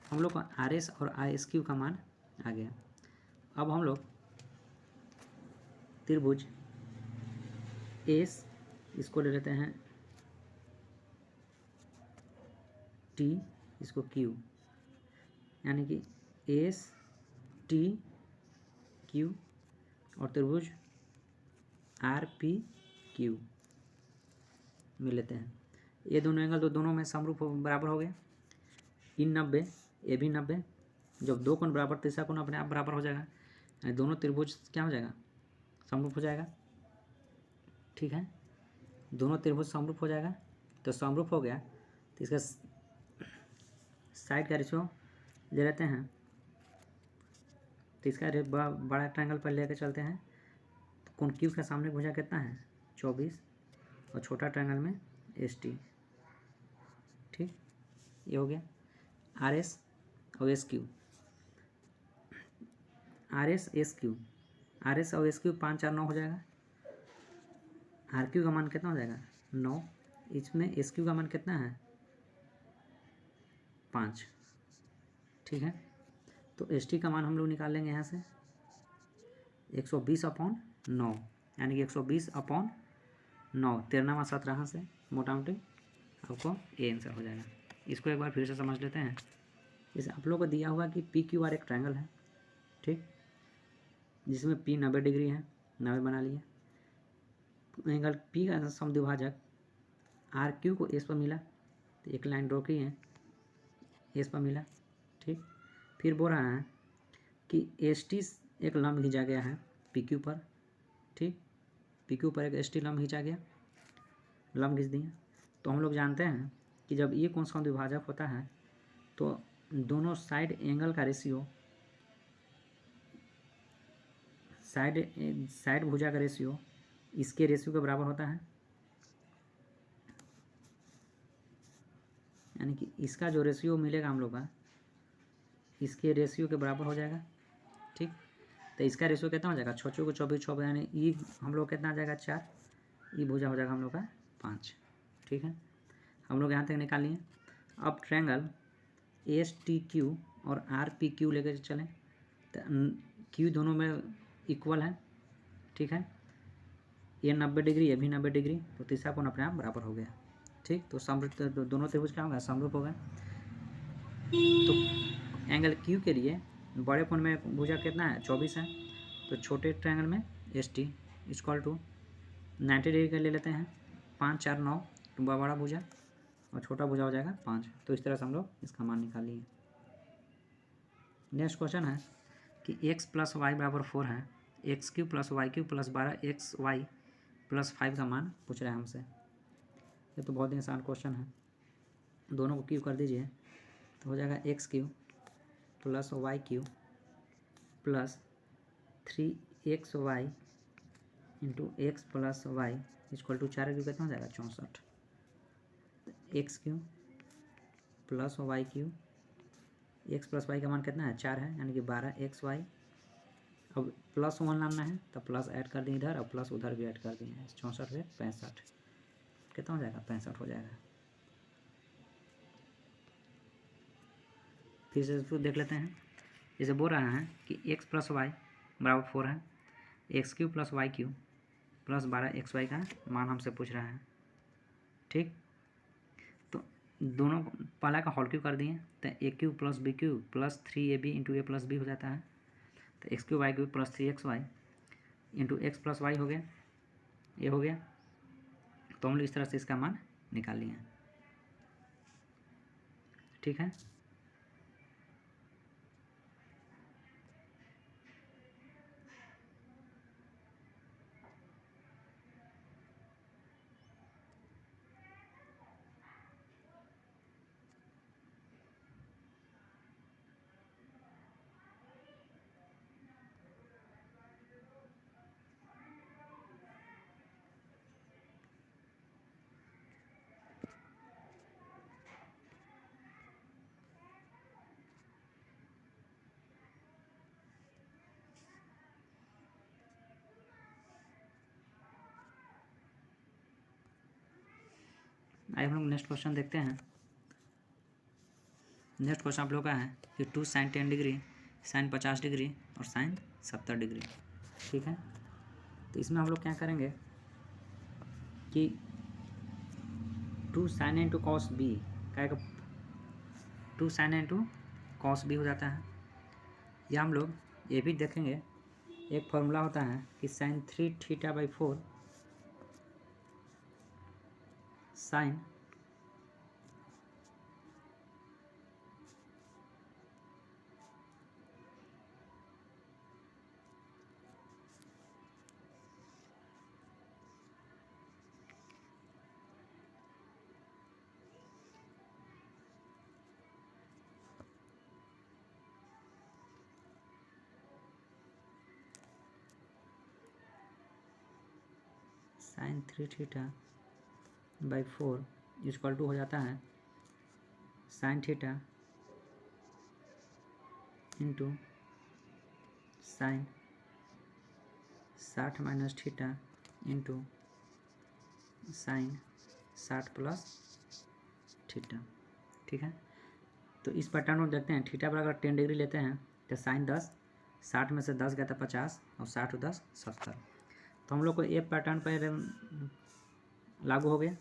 हम लोग का RS और ISQ का मान आ गया। अब हम लोग त्रिभुज S, इसको ले लेते हैं T, इसको Q, यानी कि STQ, और त्रिभुज RPQ मिल लेते हैं। ये दोनों एंगल तो दोनों में समरूप बराबर हो गए, इन 90, ये भी 90, जब दो कोण बराबर, तीसरा कोण अपने आप बराबर हो जाएगा, यानी दोनों त्रिभुज क्या हो जाएगा, समरूप हो जाएगा। ठीक है, दोनों त्रिभुज समरूप हो जाएगा, तो समरूप हो गया, तो इसका साइड का रेशियो ले लेते हैं, तो इसका बड़ा ट्रायंगल पर लेकर चलते हैं। तो कोण क्यू का सामने भुजा कितना है 24, और छोटा ट्रायंगल में ST। ठीक, ये हो गया RS और SQ, RS SQ, RS और SQ 5 4 9 हो जाएगा। RQ का मान कितना हो जाएगा 9, इसमें SQ का मान कितना है 5। ठीक है, तो ST का मान हम लोग निकाल लेंगे यहाँ से 120/9, यानी कि 120/9, 13वां 17 से मोटा मोटी आपको ए आंसर हो जाएगा। इसको एक बार फिर से समझ लेते हैं। जैसे आप लोगों को दिया हुआ कि पी क्यू आर एक ट्रायंगल है, ठीक, जिसमें पी 90 डिग्री है, 90 बना लिया। एंगल पी का समद्विभाजक आर क्यू को एस पर मिला, तो एक लाइन ड्रॉ की है, एस पर मिला, ठीक। फिर बोल रहा है कि एस टी एक लंब खींचा गया है पी क्यू पर, ठीक, पी क्यू पर एक एस टी लंब खींचा गया, लंब खींच दिया। तो हम लोग जानते हैं कि जब ये कोण समद्विभाजक होता है तो दोनों साइड एंगल का रेशियो, साइड भुजा का रेशियो इसके रेशियो के बराबर होता है, यानी कि इसका जो रेशियो मिलेगा हम लोग का इसके रेशियो के बराबर हो जाएगा, ठीक। तो इसका रेशियो कितना हो जाएगा, 6 को 24 6, यानी ई हम लोग कितना आ जाएगा 4, ई भुजा हो जाएगा हम लोग का 5, ठीक है। हम लोग यहाँ तक निकाल लिए। अब ट्रायंगल एस टी क्यू और आर पी क्यू लेकर चलें, तो क्यू दोनों में इक्वल है, ठीक है। ये 90 डिग्री, ये भी 90 डिग्री, तो तीसरा कोण अपने आप बराबर हो गया, ठीक। तो दोनों त्रिभुज क्या होगा, समरूप हो गए। तो एंगल क्यू के लिए बड़े कोण में भुजा कितना है, 24 है, तो छोटे ट्रायंगल में S T equal to 90 degree का ले लेते हैं, 5 4 9, तो बड़ा भुजा और छोटा भुजा हो जाएगा 5। तो इस तरह से हम लोग इसका मान निकाल लिए। नेक्स्ट क्वेश्चन है कि x + y = 4 है, x³ + y³ + 12xy + 5 का मान पूछ रहा है हमसे। ये तो बहुत ही आसान क्वेश्चन है, दोनों को क्यू कर दीजिए तो हो जाएगा x³ + y³ + 3xy × x + y = 4 Q कितना हो जाएगा 64। x³ + y³, x + y का मान कितना है 4 है, यानी कि 12xy। अब +1 लाना है तो प्लस ऐड कर दिए इधर और प्लस उधर भी ऐड कर दिए, 64 से 65 कितना हो जाएगा 65 हो जाएगा। फिर से इसको देख लेते हैं। जैसे बोल रहा है कि x + y = 4 है, x³ + y³ + 12xy का मान हमसे पूछ रहा है, ठीक। तो दोनों पहला का होल क्यूब कर दिए तो a³ + b³ + 3ab × a + b हो जाता है, तो x³ y³ + 3xy × x + y हो गया, ये हो गया। तो हम लोग इस तरह से इसका मान निकाल लिए, ठीक है। आइए हम लोग नेक्स्ट क्वेश्चन देखते हैं। नेक्स्ट क्वेश्चन आप लोग का है कि 2 sin 10 डिग्री, sin 50 डिग्री और sin 70 डिग्री, ठीक है। तो इसमें हम लोग क्या करेंगे कि 2 sin A × cos B का 2 sin A × cos B हो जाता है, या हम लोग ये भी देखेंगे एक फॉर्मूला होता है कि sin 3θ/4 sin sin 3θ/4 = हो जाता है sin θ × sin 60 - θ × sin 60 + θ, ठीक है। तो इस पैटर्न को देखते हैं, थीटा पर अगर 10 डिग्री लेते हैं तो sin 10, 60 में से 10 गया था 50 और 60 × 10 70, तो हम लोग को ए पैटर्न पर लागू हो गया।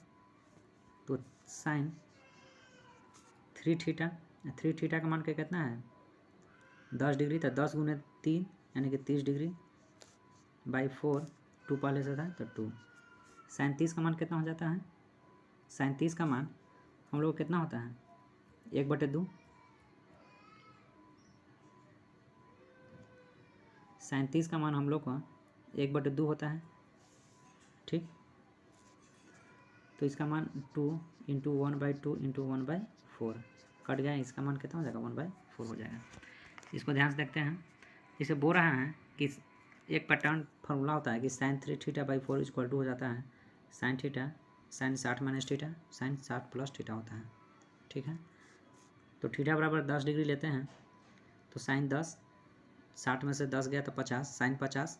तो साइन 3 थीटा, 3 थीटा का मान कितना है 10 डिग्री, तो 10 गुने 3 यानी कि 30 डिग्री बाई 4, 2 पहले से था तो 2। साइन 30 का मान कितना हो जाता है, साइन 30 का मान हम लोग कितना होता है 1/2। साइन 30 का मान हम लोग का 1/2 होता है, ठीक। तो इसका मान 2 × 1/2 × 1/4 कट गया, इसका मान कितना हो जाएगा 1/4 हो जाएगा। इसको ध्यान से देखते हैं। इसे बोल रहा है कि एक पैटर्न फार्मूला होता है कि sine 3 theta by 4 equal to हो जाता है sine theta sine 60 minus theta sine 60 plus theta होता है, ठीक है। तो थीटा बराबर 10 डिग्री लेते हैं तो साइन 10, 60 में से 10 गया तो 50, साइन 50,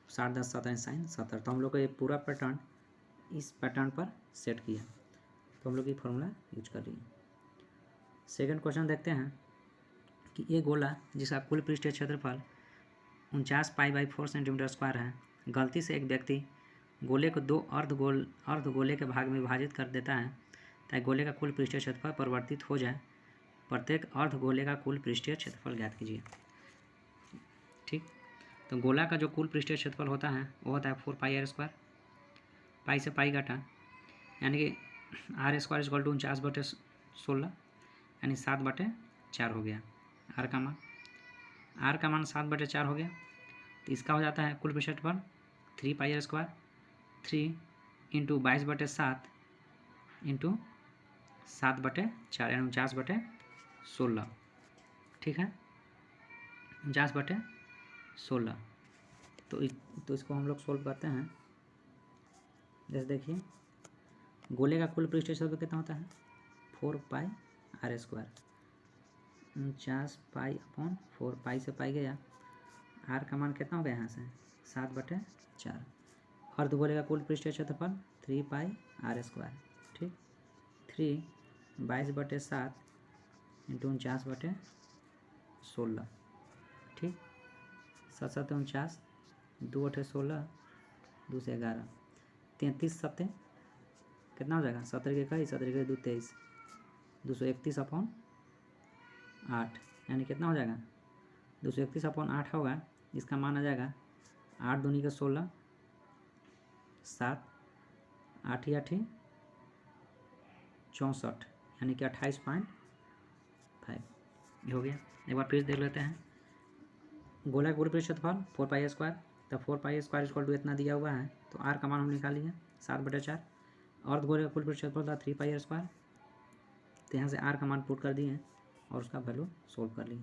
60 10 17 साइन 70। तो हम लोग को ये पूरा पैटर्न इस पैटर्न पर सेट किया, तो हम लोग ये फार्मूला यूज कर लिए। सेकंड क्वेश्चन देखते हैं कि ये गोला जिसका कुल पृष्ठीय क्षेत्रफल 49 π/4 सेंटीमीटर स्क्वायर है, गलती से एक व्यक्ति गोले को 2 अर्धगोले के भाग में विभाजित कर देता है ताकि गोले का कुल पृष्ठीय क्षेत्रफल परिवर्तित हो जाए। प्रत्येक अर्धगोले का कुल पृष्ठीय क्षेत्रफल ज्ञात कीजिए, ठीक। तो गोला का जो कुल पृष्ठीय क्षेत्रफल होता है वो होता है 4πr², पाई से पाई घटा यानी कि r² = 49/16 यानी 7/4 हो गया। r का मान 7/4 हो गया, तो इसका हो जाता है कुल पृष्ठीय क्षेत्रफल 3πr², 3 × 22/7 × 7/4 यानी 49/16, ठीक है 49/16। तो इसको हम लोग सोल्व करते हैं। जैसे देखिए गोले का कुल पृष्ठीय क्षेत्रफल कितना होता है 4πr², 49π/4, पाई से पाई गया, r का मान कितना हो गया यहाँ से 7/4। अर्धगोले का कुल पृष्ठीय क्षेत्रफल 3πr², ठीक। 3 22/7 × 49/16, ठीक। 7 7 49, 2 8 16, 2 से 11, 33 7 कितना हो जाएगा 17 के 21, 17 के 2 23, 231/8 यानी कितना हो जाएगा 231/8 होगा। इसका मान आ जाएगा 8 दूनी के 16, 7 8 8 64 यानी कि 28.5 हो गया। एक बार फिर देख लेते हैं। गोला का कुल पृष्ठीय क्षेत्रफल 4πr², तो 4πr² इतना दिया हुआ है, तो r का मान हम निकाल लिए 7/4। अर्धगोले का कुल पृष्ठीय क्षेत्रफल था 3πr², तो यहाँ से r का मान पुट कर दिए और उसका वैल्यू सोल्व कर लिए।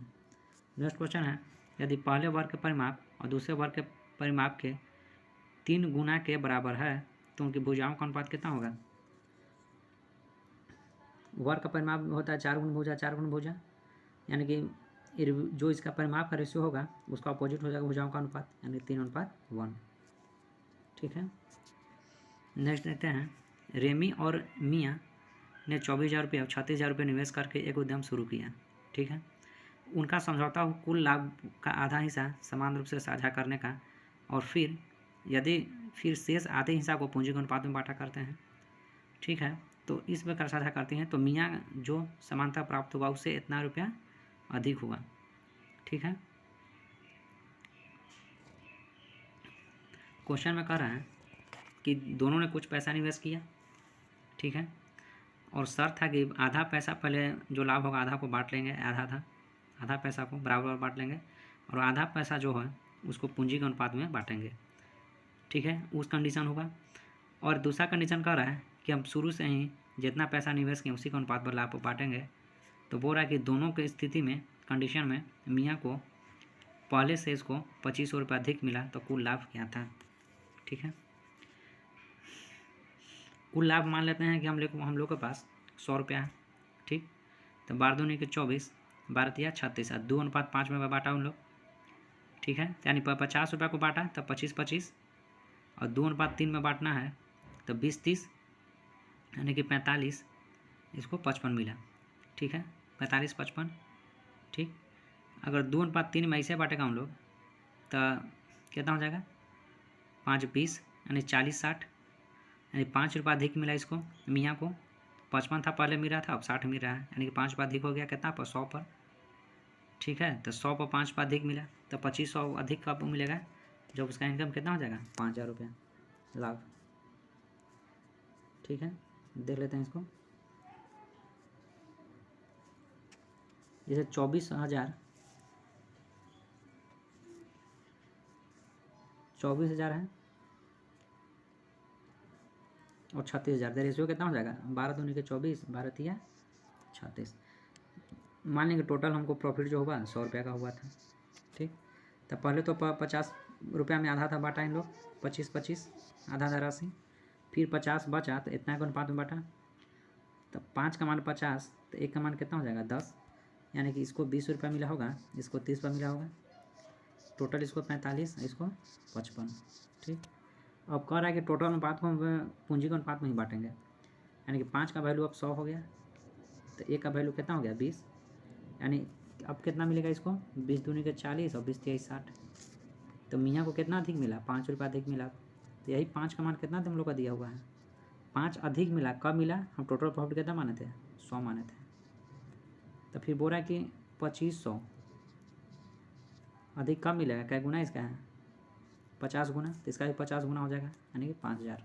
नेक्स्ट क्वेश्चन है, यदि पहले वर्ग के परिमाप और दूसरे वर्ग के परिमाप के 3 गुना के बराबर है तो उनकी भुजाओं का अनुपात कितना होगा। वर्ग का परिमाप होता है 4 गुण भुजा 4 गुण भुजा, यानी कि जो इसका परिमाप का रेशियो होगा उसका अपोजिट हो जाएगा भुजाओं का अनुपात, यानी 3:1, ठीक है। नेक्स्ट देखते हैं, रेमी और मियाँ ने 24,000 रुपये और 36,000 रुपये निवेश करके एक उद्यम शुरू किया, ठीक है। उनका समझौता हो कुल लाभ का आधा हिस्सा समान रूप से साझा करने का, और फिर शेष आधे हिस्सा को पूंजी के अनुपात में बांटा करते हैं, ठीक है। तो इस प्रकार साझा करते हैं तो मियाँ जो समानता प्राप्त हुआ उससे इतना रुपया अधिक हुआ, ठीक है। क्वेश्चन में कह रहा है कि दोनों ने कुछ पैसा निवेश किया, ठीक है, और शर्त था कि आधा पैसा पहले जो लाभ होगा आधा को बांट लेंगे, आधा पैसा को बराबर बांट लेंगे, और आधा पैसा जो है उसको पूंजी के अनुपात में बांटेंगे, ठीक है। उस कंडीशन होगा। और दूसरा कंडीशन कह रहा है कि हम शुरू से ही जितना पैसा निवेश किए उसी के अनुपात पर लाभ को बांटेंगे। तो बोल रहा है कि दोनों की स्थिति में कंडीशन में मियाँ को पहले से इसको 2500 रुपये अधिक मिला, तो कुल लाभ क्या था, ठीक है। कुल लाभ मान लेते हैं कि हम लोग के पास 100 रुपया है, ठीक। तो 12 दूनी के 24, 12 तिया 36, 2:5 में बांटा उन लोग, ठीक है। यानी 50 रुपये को बांटा तब 25-25, और 2:3 में बांटना है तो 20-30 यानी कि 45, इसको 55 मिला, ठीक है। 45-55, ठीक। अगर 2:3 में ऐसे बांटेगा हम लोग तो कितना हो जाएगा 5 20 यानी 40 60 यानी 5 रुपये अधिक मिला इसको मियाँ को। 55 था पहले मिल रहा था, अब 60 मिल रहा है, यानी कि 5 रुपये अधिक हो गया कितना पर 100 पर। ठीक है, तो 100 पर 5 रुपये अधिक मिला तो 2500 अधिक कब मिलेगा जब उसका इनकम कितना हो जाएगा 5000 रुपये लाभ। ठीक है, देख लेते हैं इसको। जैसे 24,000 है और 36,000, रेशियो कितना हो जाएगा 12 दूनी के 24, 12 तिया 36। मान लेंगे टोटल हमको प्रॉफिट जो होगा 100 रुपये का हुआ था। ठीक, तो पहले तो 50 रुपया में आधा था बांटा इन लोग, 25 आधा आधा राशि, फिर 50 बचा तो इतना के अनुपात में बांटा, तो 5 का मान 50 तो 1 का मान कितना हो जाएगा 10, यानी कि इसको 20 रुपया मिला होगा, इसको 30 रुपया मिला होगा, टोटल इसको 45, इसको 55। ठीक, अब कह रहा है कि टोटल अनुपात को पूंजी के अनुपात में ही बांटेंगे, यानी कि 5 का वैल्यू अब 100 हो गया, तो 1 का वैल्यू कितना हो गया 20, यानी अब कितना मिलेगा इसको 20 दूनी के 40 और 20 तिया 60। तो मियाँ को कितना अधिक मिला 5 रुपये अधिक मिला, तो यही 5 का मान कितना तुम लोग का दिया हुआ है 5 अधिक मिला, कब मिला हम टोटल प्रॉफिट कितना माने थे 100 माने थे, तो फिर बोल रहा है कि 2500 अधिक कब मिलेगा, क्या गुना इसका है 50 गुना, तो इसका भी 50 गुना हो जाएगा यानी कि 5000।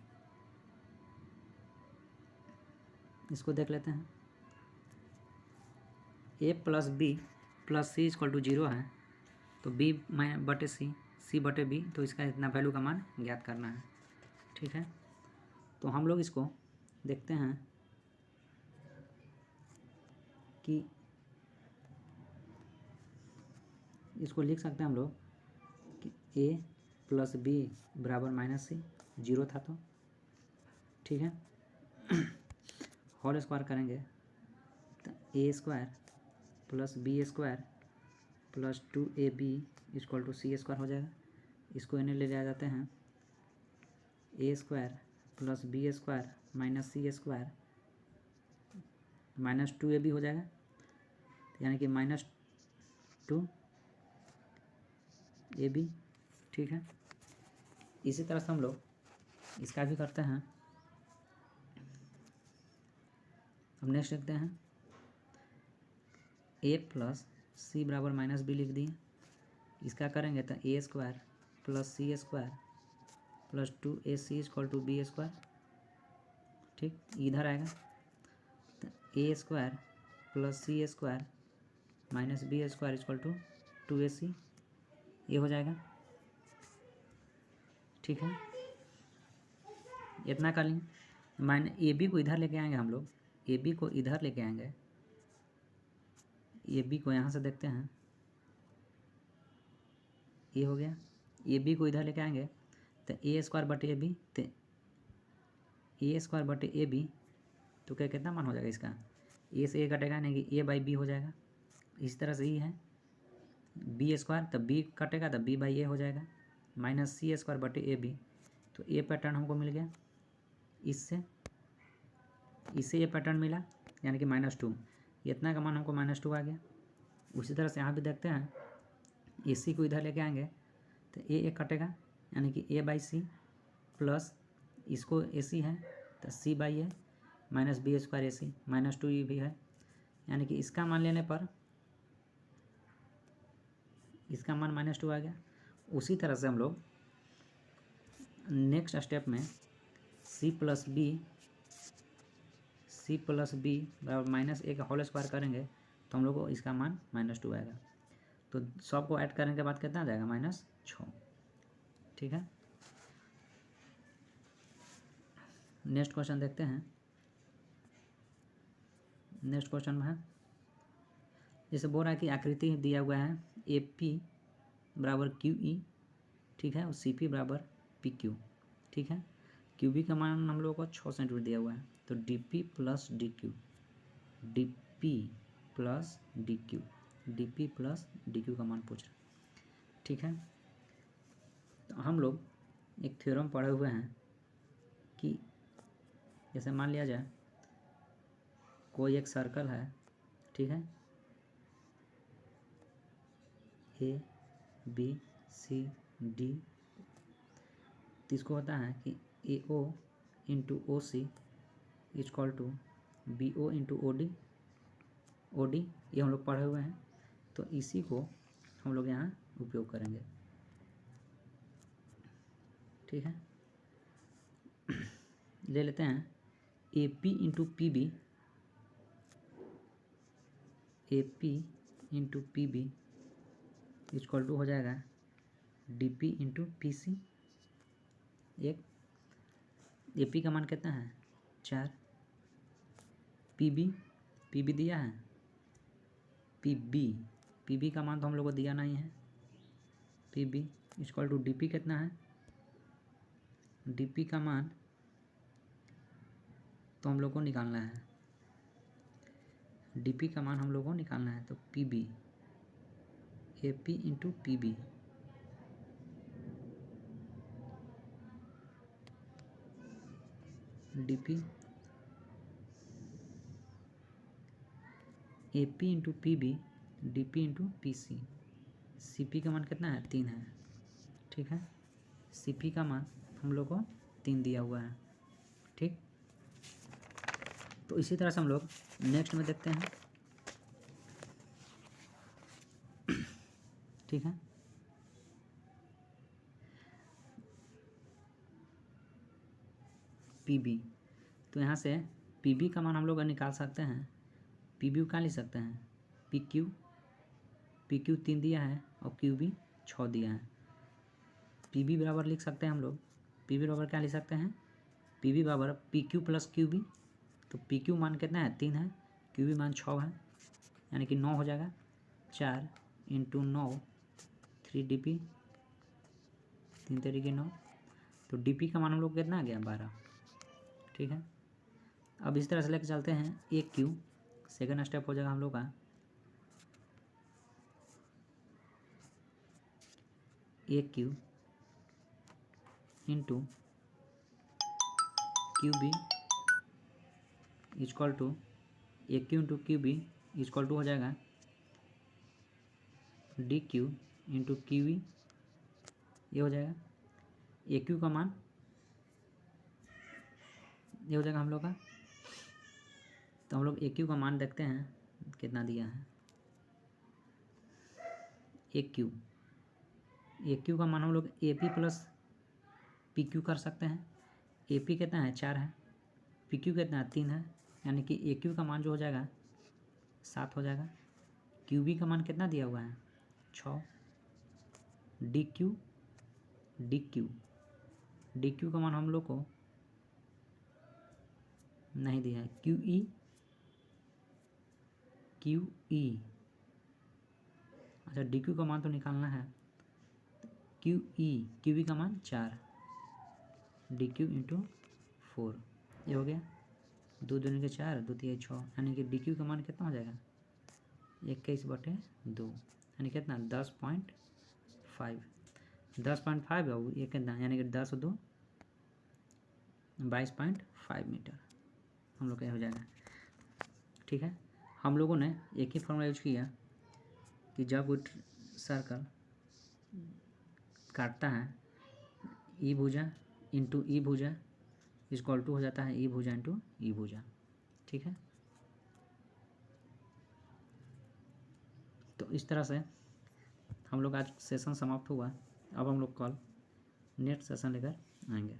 इसको देख लेते हैं, a plus B plus C equal to 0 है, तो b में बटे सी, सी बटे बी, तो इसका इतना वैल्यू का मान ज्ञात करना है। ठीक है, तो हम लोग इसको देखते हैं कि इसको लिख सकते हैं हम लोग कि a प्लस बी बराबर माइनस सी, 0 था तो। ठीक है, होल स्क्वायर करेंगे तो a square plus B square plus 2ab equal to C square हो जाएगा। इसको इन्हें ले जाया जाते हैं, a square plus B square minus C square minus 2ab हो जाएगा, यानी कि माइनस 2ab। ठीक है, इसी तरह से हम लोग इसका भी करते हैं। अब नेक्स्ट लिखते हैं a प्लस सी बराबर माइनस बी लिख दिए, इसका करेंगे तो a square plus C square plus 2ac equal to B square. ठीक, इधर आएगा तो a square plus C square minus B square equal to 2ac, ये हो जाएगा। ठीक है, इतना कर लेंगे, माइनस ए बी को इधर लेके आएंगे हम लोग, ए बी को इधर लेके आएंगे, ए बी को यहाँ से देखते हैं, ये हो गया, ए बी को इधर लेके आएंगे तो ए स्क्वायर बटे ए बी, तो ए स्क्वायर बटे ए बी, तो क्या कितना मान हो जाएगा इसका, ए से ए कटेगा नहीं कि ए बाई बी हो जाएगा। इसी तरह से ही है बी स्क्वायर, तब बी कटेगा तब बी बाई ए हो जाएगा, माइनस सी स्क्वायर बटे ए बी, तो ए पैटर्न हमको मिल गया, इससे ये पैटर्न मिला यानी कि -2, इतना का मान हमको -2 आ गया। उसी तरह से यहाँ भी देखते हैं, ए सी को इधर लेके आएंगे तो ए कटेगा यानी कि ए बाई सी प्लस इसको ए सी है तो C by A minus B square A C -2 ये भी है, यानी कि इसका मान लेने पर इसका मान -2 आ गया। उसी तरह से हम लोग नेक्स्ट स्टेप में सी प्लस बी बराबर -a का होल स्क्वायर करेंगे तो हम लोग को इसका मान -2 आएगा, तो सबको ऐड करने के बाद कितना आ जाएगा -6। ठीक है, नेक्स्ट क्वेश्चन देखते हैं। नेक्स्ट क्वेश्चन में है, जैसे बोल रहा है कि आकृति दिया हुआ है ए पी बराबर क्यू ई, ठीक है, और सी पी बराबर पी क्यू। ठीक है, क्यू बी का मान हम लोगों को 6 सेंटीमीटर दिया हुआ है, तो D P plus D Q, D P plus D Q, D P plus D Q का मान पूछ रहे हैं। ठीक है, तो हम लोग एक थ्योरम पढ़े हुए हैं कि जैसे मान लिया जाए कोई एक सर्कल है, ठीक है, ए बी सी डी तो इसको होता है कि A O into O C is equal to B O into O D. O D ये हम लोग पढ़े हुए हैं, तो इसी को हम लोग यहाँ उपयोग करेंगे। ठीक है, ले लेते हैं A P into P B. A P into P B equal to हो जाएगा D P into P C. एक ए पी का मान कितना है 4, पी बी दिया है, पी बी का मान तो हम लोग को दिया नहीं है। P B equal to D P कितना है, डी पी का मान तो हम लोग को निकालना है, डी पी का मान हम लोग को निकालना है। तो P B A P into P B D P A P into P B D P into P C. C P का मान कितना है 3 है। ठीक है, सी पी का मान हम लोग को 3 दिया हुआ है। ठीक, तो इसी तरह से हम लोग नेक्स्ट में देखते हैं। ठीक है, पी बी, तो यहाँ से पी बी का मान हम लोग निकाल सकते हैं। पी बी क्या लिख सकते हैं, पी क्यू 3 दिया है और क्यू बी 6 दिया है। पी बी बराबर लिख सकते हैं हम लोग, पी बी बराबर क्या लिख सकते हैं, पी बी बराबर P Q plus Q B. तो पी क्यू मान कितना है 3 है, क्यू बी मान 6 है, यानी कि 9 हो जाएगा। 4 इंटू 9 3 डी पी, 3 तरीके 9। तो डी पी का मान हम लोग कितना आ गया 12। ठीक है, अब इस तरह से लेकर चलते हैं। ए क्यू सेकेंड स्टेप हो जाएगा हम लोग का, A Q into Q B equal to A Q into Q B equal to हो जाएगा D Q into Q B. ये हो जाएगा ए क्यू का मान, ये हो जाएगा हम लोग का। तो हम लोग ए क्यू का मान देखते हैं कितना दिया है। ए क्यू का मान हम लोग A P plus P Q कर सकते हैं। ए पी कितना है 4 है, पी क्यू कितना है 3 है, यानी कि ए क्यू का मान जो हो जाएगा 7 हो जाएगा। क्यू बी का मान कितना दिया हुआ है 6। डी क्यू का मान हम लोग को नहीं दिया है। क्यू ई, अच्छा डी क्यू का मान तो निकालना है। क्यू बी का मान 4, डी क्यू इंटू 4, ये हो गया 2 दूनी के 4, 2 3 6, यानी कि डी क्यू का मान कितना हो जाएगा 21/2, यानी कितना 10.5 है। ये कितना यानी कि 10 2 22.5 मीटर हम लोग का हो जाएगा। ठीक है, हम लोगों ने एक ही फॉर्मूला यूज किया कि जब कोई सर्कल काटता है ई भुजा इंटू ई भुजा इजक्वल टू हो जाता है ई भुजा इंटू ई भुजा। ठीक है, तो इस तरह से हम लोग आज सेशन समाप्त हुआ। अब हम लोग कल नेक्स्ट सेशन लेकर आएंगे।